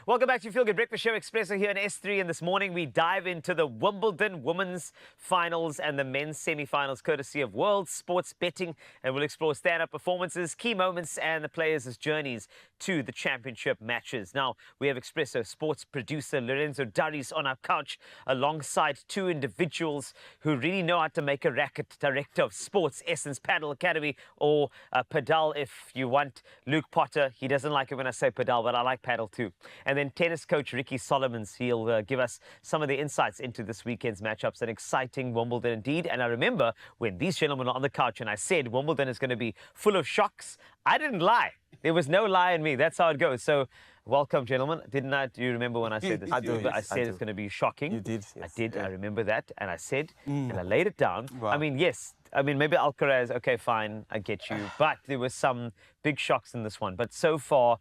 Welcome back to Feel Good Breakfast Show, Expresso here in S3. And this morning we dive into the Wimbledon women's finals and the men's semi-finals, courtesy of World Sports Betting. And we'll explore stand-up performances, key moments, and the players' journeys to the championship matches. Now, we have Expresso sports producer Lorenzo Daris on our couch, alongside two individuals who really know how to make a racket. Director of Sports, Essence Paddle Academy, or Padal if you want. Luke Potter, he doesn't like it when I say Padal, but I like paddle too. And then tennis coach Ricky Solomons, he'll give us some of the insights into this weekend's matchups. An exciting Wimbledon indeed. And I remember when these gentlemen were on the couch and I said Wimbledon is going to be full of shocks, I didn't lie. There was no lie in me. That's how it goes. So welcome, gentlemen. Didn't I? Do you remember when I said this? I do. I said it's going to be shocking. You did. I Yes. did. Yeah. I remember that. And I said, and I laid it down. Wow. I mean, yes. I mean, maybe Alcaraz, okay, fine, I get you. But there were some big shocks in this one. But so far,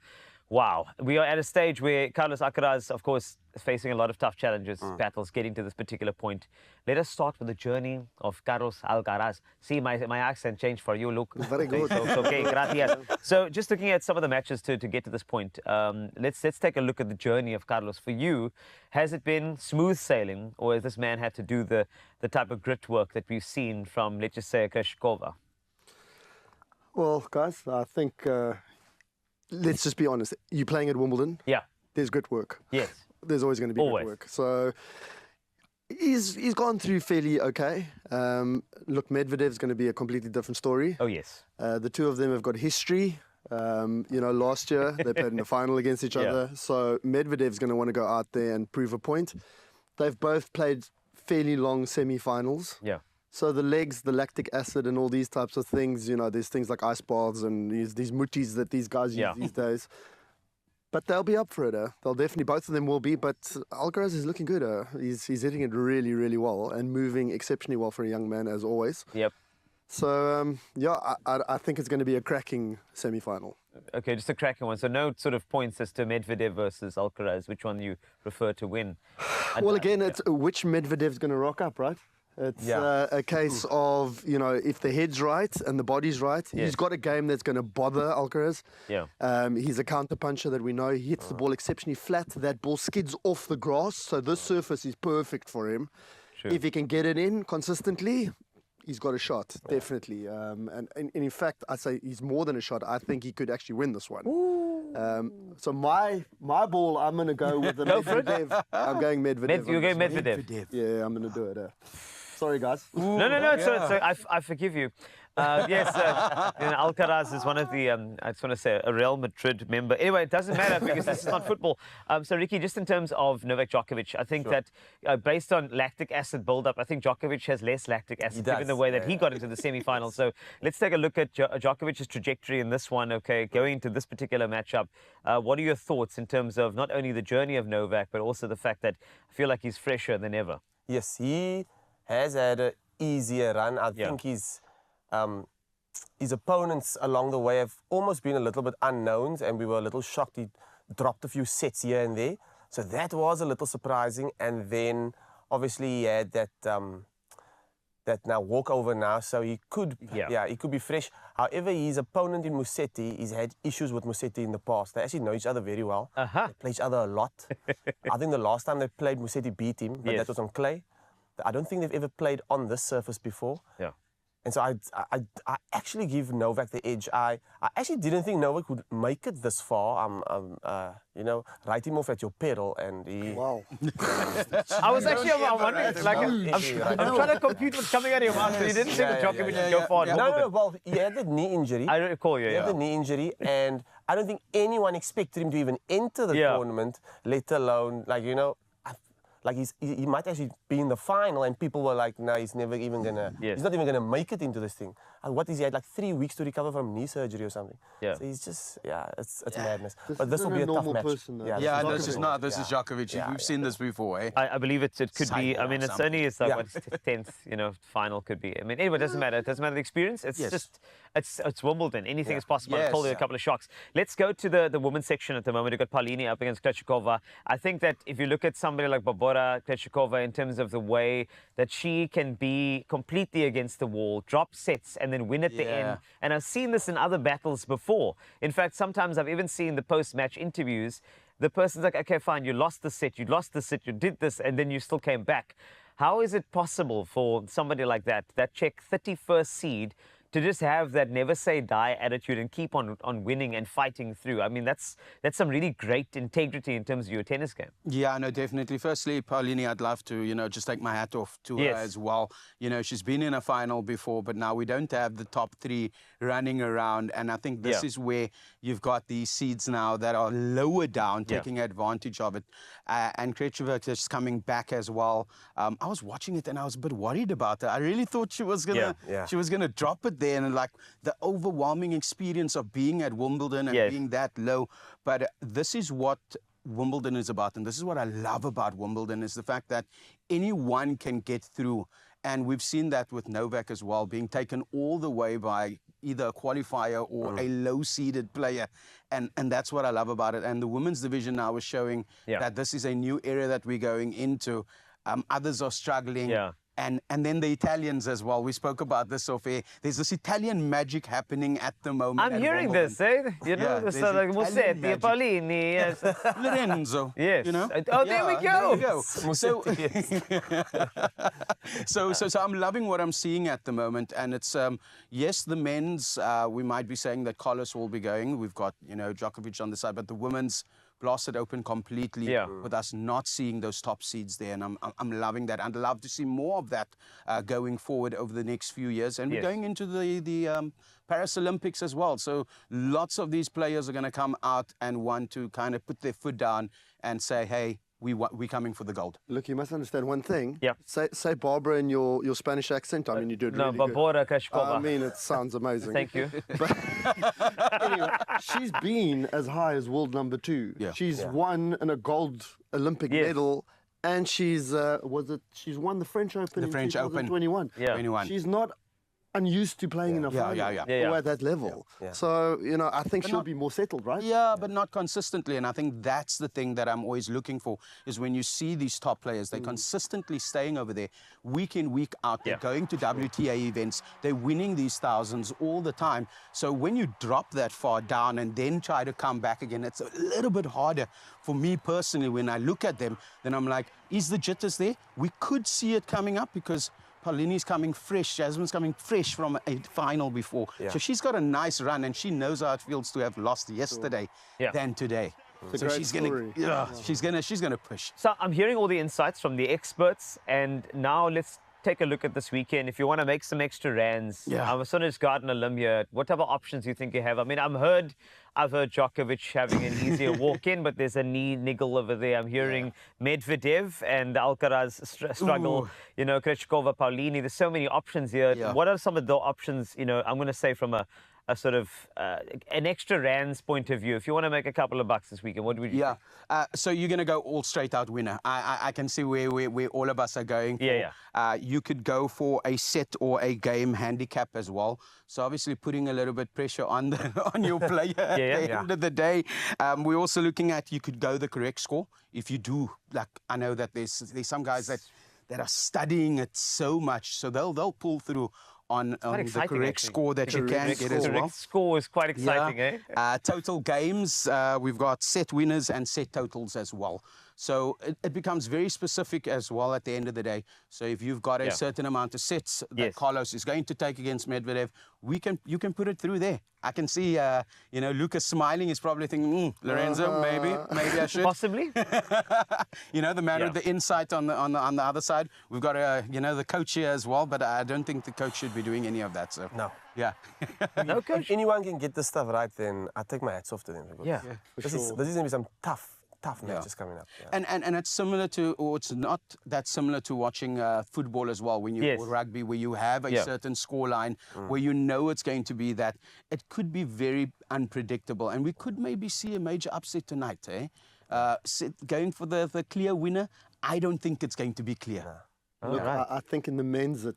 wow. We are at a stage where Carlos Alcaraz, of course, is facing a lot of tough challenges, battles, getting to this particular point. Let us start with the journey of Carlos Alcaraz. See, my accent changed for you, Luke. Very good. Okay, gracias. So just looking at some of the matches to get to this point, let's take a look at the journey of Carlos. For you, has it been smooth sailing, or has this man had to do the type of grit work that we've seen from, let's just say, Kreshkova? Well, guys, I think let's just be honest. You're playing at Wimbledon. Yeah. There's grit work. Yes. There's always going to be Always. grit work. So he's gone through fairly okay. Look, Medvedev's going to be a completely different story. Oh, yes. The two of them have got history. Last year they played in the final against each other. So Medvedev's going to want to go out there and prove a point. They've both played fairly long semi-finals. Yeah. So the legs, the lactic acid and all these types of things, there's things like ice baths and these muttis that these guys use these days. But they'll be up for it. They'll definitely, both of them will be. But Alcaraz is looking good. He's hitting it really, really well and moving exceptionally well for a young man, as always. Yep. So, I think it's going to be a cracking semi-final. Okay, just a cracking one. So no sort of points as to Medvedev versus Alcaraz, which one you prefer to win? Well, again, it's which Medvedev's going to rock up, right? It's a case of, if the head's right and the body's right, he's got a game that's going to bother Alcaraz. Yeah. He's a counter-puncher that we know. He hits the ball exceptionally flat. That ball skids off the grass, so this surface is perfect for him. Sure. If he can get it in consistently, he's got a shot, definitely. And in fact, I say he's more than a shot. I think he could actually win this one. So my ball, I'm going to go with the Medvedev. I'm going Medvedev. You're going Medvedev. Yeah, I'm going to do it. Sorry, guys. No. So I forgive you. Yes, Alcaraz is one of the, I just want to say, a Real Madrid member. Anyway, it doesn't matter because this is not football. So, Ricky, just in terms of Novak Djokovic, I think that based on lactic acid buildup, I think Djokovic has less lactic acid given the way that he got into the semi-final. So let's take a look at Djokovic's trajectory in this one, okay, going into this particular matchup. What are your thoughts in terms of not only the journey of Novak, but also the fact that I feel like he's fresher than ever? Yes, he has had an easier run. I think his opponents along the way have almost been a little bit unknowns, and we were a little shocked. He dropped a few sets here and there. So that was a little surprising. And then obviously he had that now walkover now, so he could he could be fresh. However, his opponent in Musetti, he's had issues with Musetti in the past. They actually know each other very well. They play each other a lot. I think the last time they played, Musetti beat him, but that was on clay. I don't think they've ever played on this surface before. Yeah. And so I actually give Novak the edge. I actually didn't think Novak would make it this far. Write him off at your pedal, and he... Wow. I was actually wondering, I'm trying to compute what's coming out of your mouth, so you didn't think that Djokovic would go far. No, well, he had the knee injury. I recall, He had the knee injury, and I don't think anyone expected him to even enter the tournament, let alone, he might actually be in the final, and people were like, no, he's never even gonna, he's not even gonna make it into this thing. What is he had, 3 weeks to recover from knee surgery or something? Yeah. So he's just, it's madness. But this will be a tough match. This is not, this is Djokovic. We've seen this before, eh? I believe it could be, I mean, it's only, it's like, what, 10th, final could be. I mean, anyway, it doesn't matter. It doesn't matter the experience. It's just, it's Wimbledon. Anything is possible. I told you a couple of shocks. Let's go to the women's section at the moment. We've got Paulini up against Krejcikova. I think that if you look at somebody like Barbora Krejcikova in terms of the way that she can be completely against the wall, drop sets, and then win at the end. And I've seen this in other battles before. In fact, sometimes I've even seen the post-match interviews the person's like, okay, fine, you lost the set, you did this, and then you still came back. How is it possible for somebody like that Czech 31st seed, to just have that never say die attitude and keep on winning and fighting through? I mean, that's some really great integrity in terms of your tennis game. Yeah, no, definitely. Firstly, Paulini, I'd love to, just take my hat off to her as well. She's been in a final before, but now we don't have the top three running around. And I think this is where you've got these seeds now that are lower down, taking advantage of it. And Krejcikova is coming back as well. I was watching it and I was a bit worried about her. I really thought she was gonna drop it there, and like the overwhelming experience of being at Wimbledon and being that low. But this is what Wimbledon is about, and this is what I love about Wimbledon, is the fact that anyone can get through. And we've seen that with Novak as well, being taken all the way by either a qualifier or a low-seeded player. And that's what I love about it. And the women's division now is showing that this is a new era that we're going into. Others are struggling. And then the Italians as well. We spoke about this off air. There's this Italian magic happening at the moment. I'm hearing this, eh? You know, like Musetti, Paolini, yes. Lorenzo. Yes. You know? Oh, there we go. So I'm loving what I'm seeing at the moment. And it's, yes, the men's, we might be saying that Carlos will be going. We've got, Djokovic on the side, but the women's blasted open completely with us not seeing those top seeds there, and I'm loving that. I'd love to see more of that going forward over the next few years. And we're going into the Paris Olympics as well, so lots of these players are going to come out and want to kind of put their foot down and say, hey, we're coming for the gold. Look, you must understand one thing. Yeah. Say Barbara in your Spanish accent. I mean, you did really good. Barbara Krejcikova. I mean, it sounds amazing. Thank you. But anyway, she's been as high as world number 2. Yeah. She's won a gold Olympic medal, and she's won the French Open in 2021. Yeah. 21. She's not unused to playing in a final or at that level. So, I think she'll be more settled, right? Yeah, but not consistently. And I think that's the thing that I'm always looking for, is when you see these top players, they're consistently staying over there week in, week out. They're going to WTA events. They're winning these thousands all the time. So when you drop that far down and then try to come back again, it's a little bit harder for me personally. When I look at them, then I'm like, is the jitters there? We could see it coming up because Paulini's coming fresh, Jasmine's coming fresh from a final before. So she's got a nice run, and she knows how it feels to have lost yesterday than today. So she's gonna push. So I'm hearing all the insights from the experts, and now let's take a look at this weekend. If you want to make some extra rands, I'm sort of just garden a limb here. What type of options do you think you have? I mean, I've heard Djokovic having an easier walk-in, but there's a knee niggle over there. I'm hearing Medvedev and Alcaraz struggle. Krejcikova, Paolini. There's so many options here. What are some of the options? I'm going to say from a sort of an extra rands point of view. If you want to make a couple of bucks this weekend, what would you think? So you're going to go all straight out winner. I can see where all of us are going for. You could go for a set or a game handicap as well. So obviously putting a little bit pressure on your player at the end of the day. We're also looking at, you could go the correct score. If you do, like, I know that there's some guys that are studying it so much, so they'll pull through on the correct score that you can get as well. Correct score is quite exciting, eh? Total games, we've got set winners and set totals as well. So it becomes very specific as well at the end of the day. So if you've got a certain amount of sets that Carlos is going to take against Medvedev, you can put it through there. I can see, Lucas smiling. He's probably thinking, Lorenzo, maybe I should. Possibly. The man with the insight on the other side. We've got the coach here as well, but I don't think the coach should be doing any of that. So no. Yeah. No coach. If anyone can get this stuff right, then I take my hats off to them. This is going to be some tough matches coming up. And it's similar to, or it's not that similar to watching football as well, or rugby, where you have a certain scoreline, where you know it's going to be that. It could be very unpredictable, and we could maybe see a major upset tonight, eh? Going for the clear winner, I don't think it's going to be clear. Look, I think in the men's,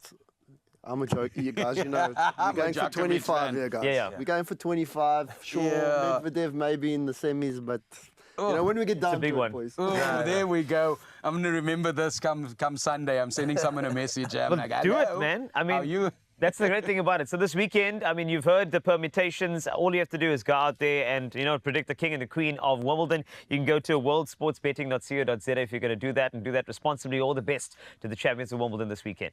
I'm a joker, you guys. We're going for 25 here, guys. We're going for 25. Sure, Medvedev maybe in the semis, but when we get down to it, boys. There we go. I'm going to remember this come Sunday. I'm sending someone a message. I'm it, man. I mean, That's the great thing about it. So this weekend, I mean, you've heard the permutations. All you have to do is go out there and, predict the king and the queen of Wimbledon. You can go to worldsportsbetting.co.za if you're going to do that and do that responsibly. All the best to the champions of Wimbledon this weekend.